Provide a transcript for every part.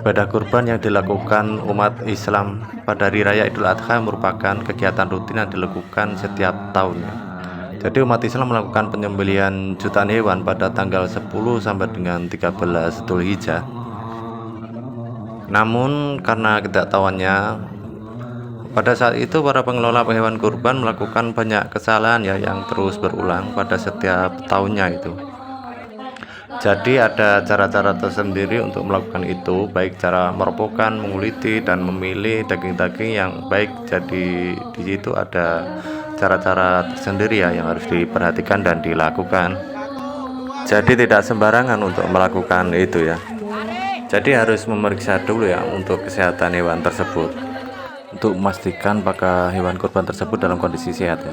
Ibadah kurban yang dilakukan umat Islam pada Hari Raya Idul Adha merupakan kegiatan rutin yang dilakukan setiap tahunnya. Jadi umat Islam melakukan penyembelihan jutaan hewan pada tanggal 10 sampai dengan 13 Dzulhijjah. Namun karena ketidaktahuannya, pada saat itu para pengelola hewan kurban melakukan banyak kesalahan yang terus berulang pada setiap tahunnya itu. Jadi ada cara-cara tersendiri untuk melakukan itu, baik cara merobohkan, menguliti, dan memilih daging-daging yang baik. Jadi di situ ada cara-cara tersendiri yang harus diperhatikan dan dilakukan. Jadi tidak sembarangan untuk melakukan itu Jadi harus memeriksa dulu untuk kesehatan hewan tersebut, untuk memastikan apakah hewan kurban tersebut dalam kondisi sehat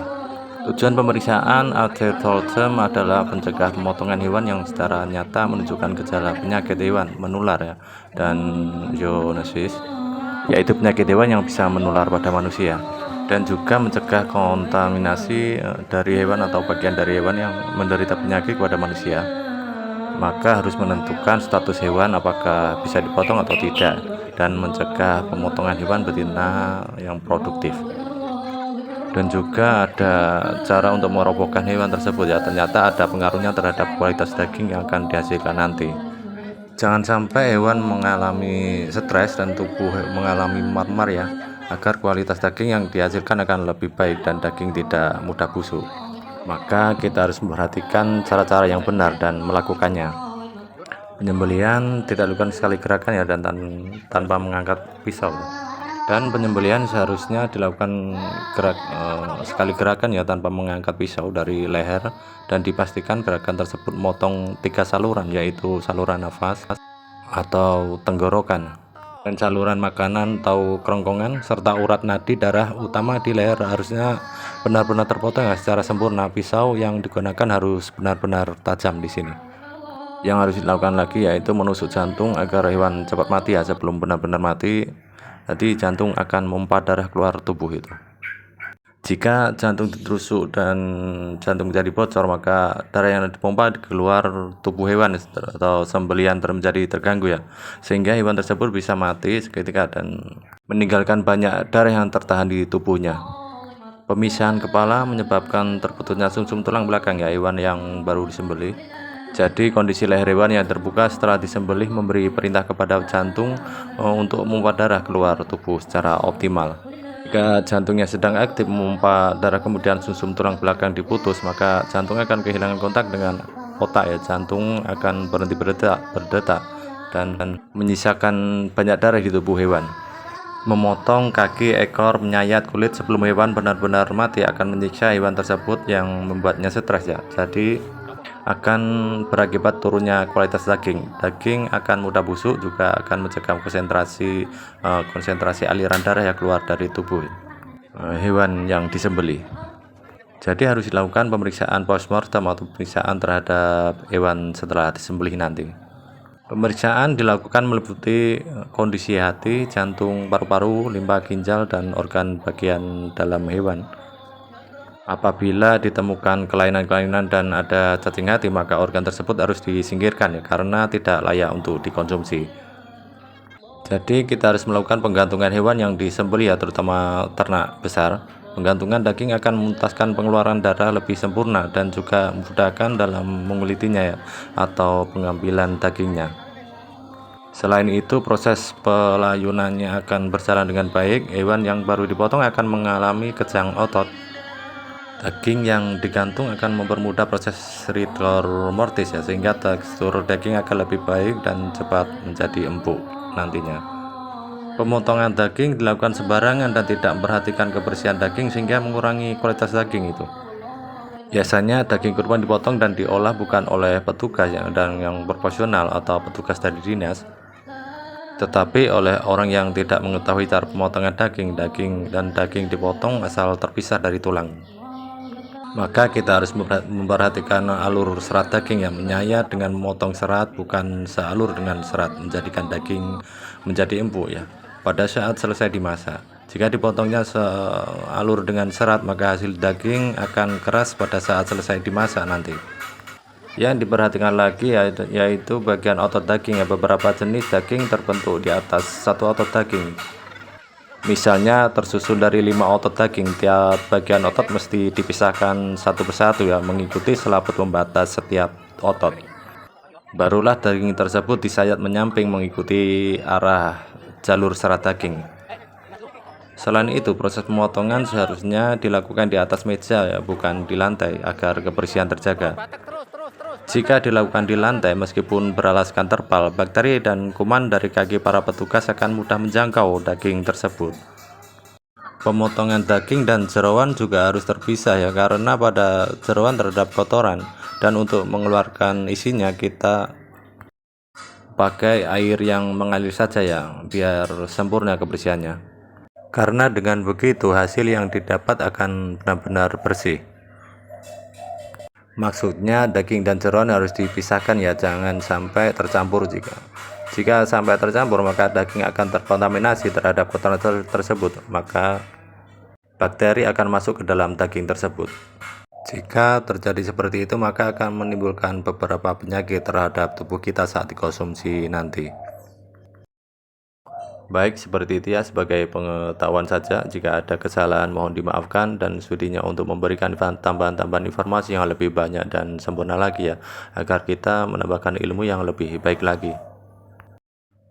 Tujuan pemeriksaan antetortem adalah mencegah pemotongan hewan yang secara nyata menunjukkan gejala penyakit hewan menular dan zoonosis, yaitu penyakit hewan yang bisa menular pada manusia, dan juga mencegah kontaminasi dari hewan atau bagian dari hewan yang menderita penyakit kepada manusia. Maka harus menentukan status hewan apakah bisa dipotong atau tidak, dan mencegah pemotongan hewan betina yang produktif. Dan juga ada cara untuk merobohkan hewan tersebut ternyata ada pengaruhnya terhadap kualitas daging yang akan dihasilkan nanti. Jangan sampai hewan mengalami stres dan tubuh mengalami marmar agar kualitas daging yang dihasilkan akan lebih baik dan daging tidak mudah busuk. Maka kita harus memperhatikan cara-cara yang benar dan melakukannya. Penyembelihan tidak dilakukan sekali gerakan dan tanpa mengangkat pisau. Dan penyembelihan seharusnya dilakukan sekali gerakan tanpa mengangkat pisau dari leher, dan dipastikan gerakan tersebut memotong 3 saluran, yaitu saluran nafas atau tenggorokan, dan saluran makanan atau kerongkongan, serta urat nadi darah utama di leher harusnya benar-benar terpotong secara sempurna. Pisau yang digunakan harus benar-benar tajam di sini. Yang harus dilakukan lagi yaitu menusuk jantung agar hewan cepat mati sebelum benar-benar mati. Jadi jantung akan memompa darah keluar tubuh itu. Jika jantung ditusuk dan jantung menjadi bocor, maka darah yang dipompa keluar tubuh hewan atau sembelihan menjadi terganggu sehingga hewan tersebut bisa mati seketika dan meninggalkan banyak darah yang tertahan di tubuhnya. Pemisahan kepala menyebabkan terputusnya sumsum tulang belakang hewan yang baru disembelih. Jadi kondisi leher hewan yang terbuka setelah disembelih memberi perintah kepada jantung untuk memompa darah keluar tubuh secara optimal. Jika jantungnya sedang aktif memompa darah kemudian sumsum tulang belakang diputus, maka jantung akan kehilangan kontak dengan otak jantung akan berhenti berdetak dan menyisakan banyak darah di tubuh hewan. Memotong kaki, ekor, menyayat kulit sebelum hewan benar-benar mati akan menyiksa hewan tersebut yang membuatnya stres Jadi akan berakibat turunnya kualitas daging. Daging akan mudah busuk, juga akan mencegah konsentrasi aliran darah yang keluar dari tubuh hewan yang disembelih. Jadi harus dilakukan pemeriksaan postmortem atau pemeriksaan terhadap hewan setelah disembelih nanti. Pemeriksaan dilakukan meliputi kondisi hati, jantung, paru-paru, limpa, ginjal, dan organ bagian dalam hewan. Apabila ditemukan kelainan-kelainan dan ada cacing hati, maka organ tersebut harus disingkirkan karena tidak layak untuk dikonsumsi. Jadi kita harus melakukan penggantungan hewan yang disembelih terutama ternak besar. Penggantungan daging akan memuntaskan pengeluaran darah lebih sempurna dan juga memudahkan dalam mengulitinya atau pengambilan dagingnya. Selain itu, proses pelayunannya akan berjalan dengan baik. Hewan yang baru dipotong akan mengalami kejang otot. Daging yang digantung akan mempermudah proses rigor mortis sehingga tekstur daging akan lebih baik dan cepat menjadi empuk nantinya. Pemotongan daging dilakukan sembarangan dan tidak memperhatikan kebersihan daging sehingga mengurangi kualitas daging itu. Biasanya daging kurban dipotong dan diolah bukan oleh petugas yang profesional atau petugas dari dinas, tetapi oleh orang yang tidak mengetahui cara pemotongan daging dan daging dipotong asal terpisah dari tulang. Maka kita harus memperhatikan alur serat daging yang menyayat dengan memotong serat bukan sealur dengan serat, menjadikan daging menjadi empuk pada saat selesai dimasak. Jika dipotongnya sealur dengan serat, maka hasil daging akan keras pada saat selesai dimasak nanti. Yang diperhatikan lagi yaitu bagian otot daging ya. Beberapa jenis daging terbentuk di atas satu otot daging. Misalnya tersusun dari 5 otot daging, tiap bagian otot mesti dipisahkan satu persatu ya, mengikuti selaput pembatas setiap otot. Barulah daging tersebut disayat menyamping mengikuti arah jalur serat daging. Selain itu, proses pemotongan seharusnya dilakukan di atas meja ya, bukan di lantai, agar kebersihan terjaga. Jika dilakukan di lantai, meskipun beralaskan terpal, bakteri dan kuman dari kaki para petugas akan mudah menjangkau daging tersebut. Pemotongan daging dan jeroan juga harus terpisah ya, karena pada jeroan terdapat kotoran, dan untuk mengeluarkan isinya kita pakai air yang mengalir saja ya, biar sempurna kebersihannya. Karena dengan begitu hasil yang didapat akan benar-benar bersih. Maksudnya daging dan jeroan harus dipisahkan ya, jangan sampai tercampur. Jika sampai tercampur, maka daging akan terkontaminasi terhadap kotoran tersebut, maka bakteri akan masuk ke dalam daging tersebut. Jika terjadi seperti itu, maka akan menimbulkan beberapa penyakit terhadap tubuh kita saat dikonsumsi nanti. Baik, seperti itu ya, sebagai pengetahuan saja. Jika ada kesalahan mohon dimaafkan, dan studinya untuk memberikan tambahan-tambahan informasi yang lebih banyak dan sempurna lagi ya, agar kita menambahkan ilmu yang lebih baik lagi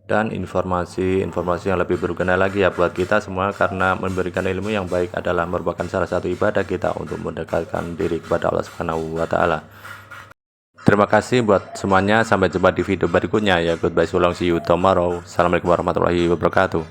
dan informasi-informasi yang lebih berguna lagi ya buat kita semua, karena memberikan ilmu yang baik adalah merupakan salah satu ibadah kita untuk mendekatkan diri kepada Allah Subhanahu wa Ta'ala. Terima kasih buat semuanya. Sampai jumpa di video berikutnya ya. Goodbye, so long, see you tomorrow. Assalamualaikum warahmatullahi wabarakatuh.